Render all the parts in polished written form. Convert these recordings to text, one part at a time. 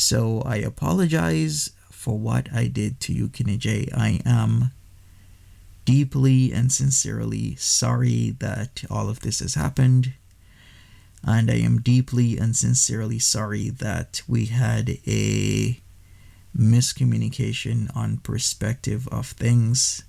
So I apologize for what I did to you, KidneyJay. I am deeply and sincerely sorry that all of this has happened. And I am deeply and sincerely sorry that we had a miscommunication on perspective of things.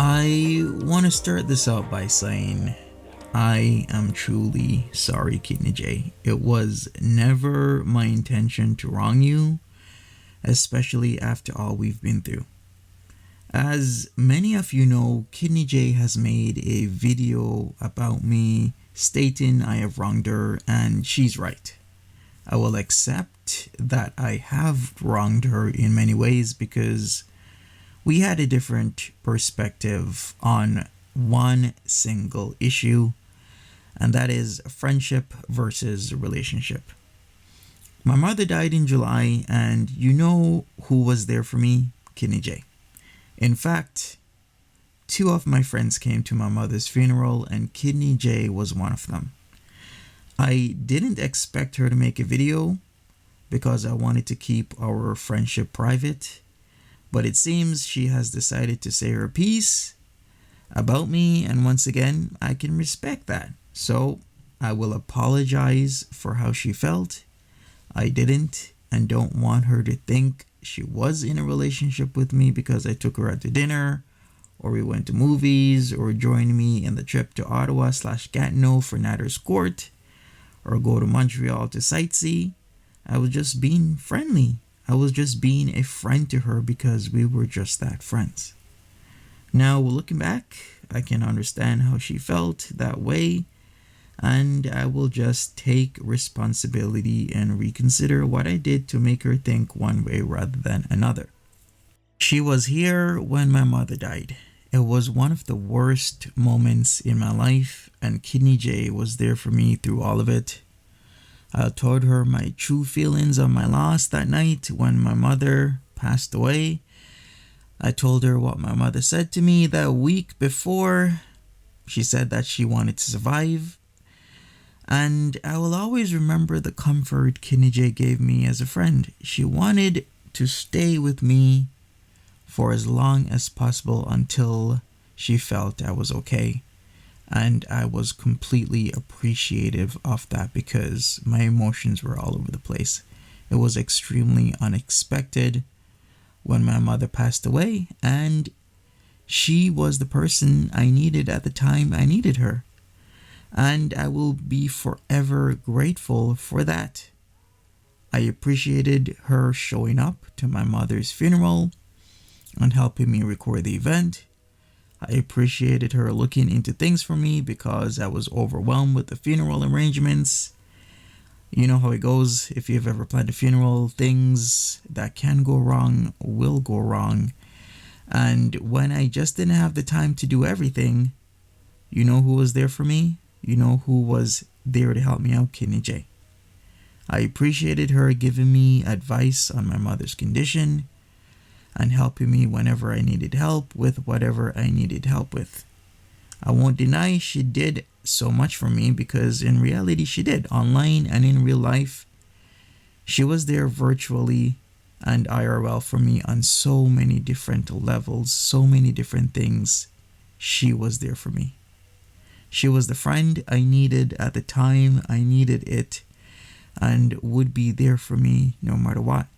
I want to start this out by saying I am truly sorry, KidneyJay. It was never my intention to wrong you, especially after all we've been through. As many of you know, KidneyJay has made a video about me stating I have wronged her, and she's right. I will accept that I have wronged her in many ways because we had a different perspective on one single issue, and that is friendship versus relationship. My mother died in July, and you know who was there for me? KidneyJay. In fact, two of my friends came to my mother's funeral, and KidneyJay was one of them. I didn't expect her to make a video because I wanted to keep our friendship private, but it seems she has decided to say her piece about me, and once again, I can respect that. So I will apologize for how she felt. I didn't and don't want her to think she was in a relationship with me because I took her out to dinner, or we went to movies, or joined me in the trip to Ottawa/Gatineau for Natter's Court, or go to Montreal to sightsee. I was just being friendly. I was just being a friend to her because we were just that friends. Now, looking back, I can understand how she felt that way, and I will just take responsibility and reconsider what I did to make her think one way rather than another. She was here when my mother died. It was one of the worst moments in my life, and KidneyJay was there for me through all of it. I told her my true feelings of my loss that night when my mother passed away. I told her what my mother said to me that week before. She said that she wanted to survive. And I will always remember the comfort KidneyJay gave me as a friend. She wanted to stay with me for as long as possible until she felt I was okay. And I was completely appreciative of that because my emotions were all over the place. It was extremely unexpected when my mother passed away, and she was the person I needed at the time I needed her. And I will be forever grateful for that. I appreciated her showing up to my mother's funeral and helping me record the event. I appreciated her looking into things for me because I was overwhelmed with the funeral arrangements. You know how it goes. If you've ever planned a funeral, things that can go wrong will go wrong. And when I just didn't have the time to do everything, you know who was there for me? You know who was there to help me out? KidneyJay. I appreciated her giving me advice on my mother's condition and helping me whenever I needed help with whatever I needed help with. I won't deny she did so much for me because in reality she did. Online and in real life, she was there virtually and IRL for me on so many different levels, so many different things. She was there for me. She was the friend I needed at the time I needed it and would be there for me no matter what.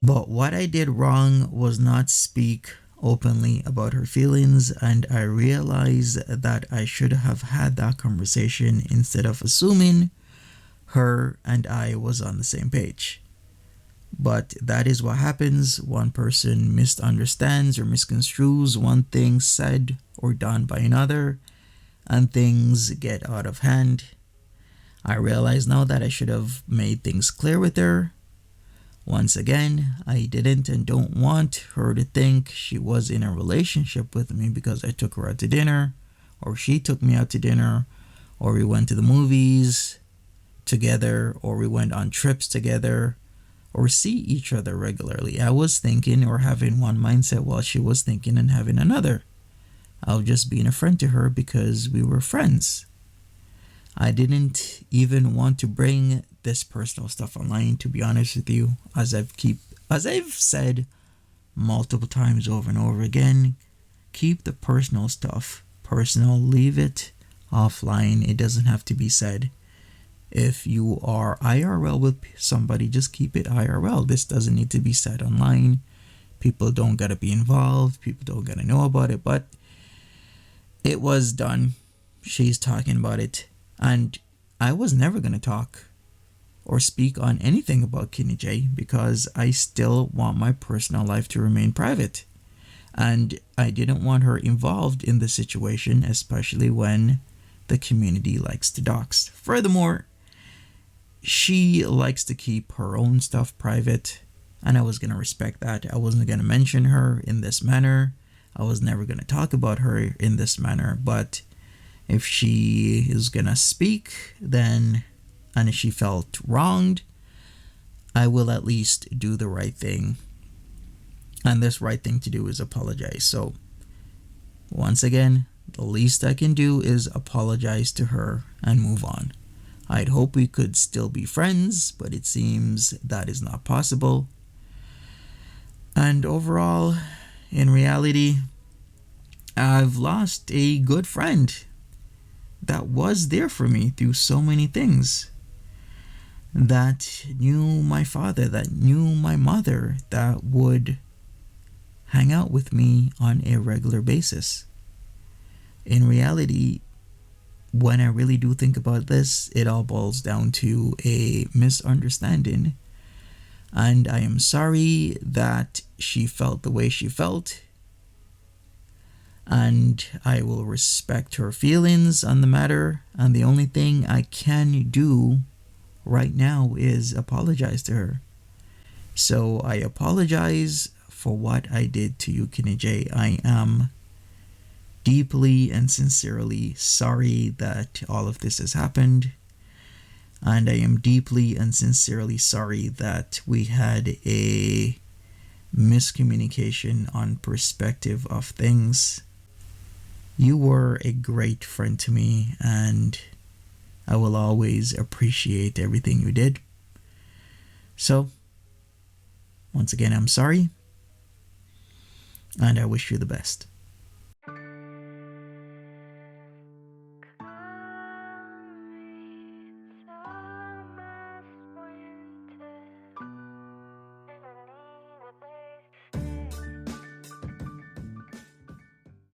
But what I did wrong was not speak openly about her feelings, and I realized that I should have had that conversation instead of assuming her and I was on the same page. But that is what happens. One person misunderstands or misconstrues one thing said or done by another, and things get out of hand. I realize now that I should have made things clear with her. Once again, I didn't and don't want her to think she was in a relationship with me because I took her out to dinner, or she took me out to dinner, or we went to the movies, together or we went on trips together or see each other regularly. I was thinking or having one mindset while she was thinking and having another. I was just being a friend to her because we were friends. I didn't even want to bring this personal stuff online, to be honest with you. As I've said multiple times over and over again, keep the personal stuff personal, leave it offline. It doesn't have to be said. If you are IRL with somebody, just keep it IRL. This doesn't need to be said online. People don't gotta be involved. People don't gotta know about it. But it was done. She's talking about it. And I was never gonna talk or speak on anything about KidneyJay because I still want my personal life to remain private. And I didn't want her involved in the situation, especially when the community likes to dox. Furthermore, she likes to keep her own stuff private, and I was going to respect that. I wasn't going to mention her in this manner. I was never going to talk about her in this manner, but if she is going to speak, then, and if she felt wronged, I will at least do the right thing. And this right thing to do is apologize. So, once again, the least I can do is apologize to her and move on. I'd hope we could still be friends, but it seems that is not possible. And overall, in reality, I've lost a good friend that was there for me through so many things. That knew my father, that knew my mother, that would hang out with me on a regular basis. In reality, when I really do think about this, it all boils down to a misunderstanding. And I am sorry that she felt the way she felt. And I will respect her feelings on the matter. And the only thing I can do right now is apologize to her. So I apologize for what I did to you, KidneyJay. I am deeply and sincerely sorry that all of this has happened. And I am deeply and sincerely sorry that we had a miscommunication on perspective of things. You were a great friend to me, and I will always appreciate everything you did. So, once again, I'm sorry, and I wish you the best.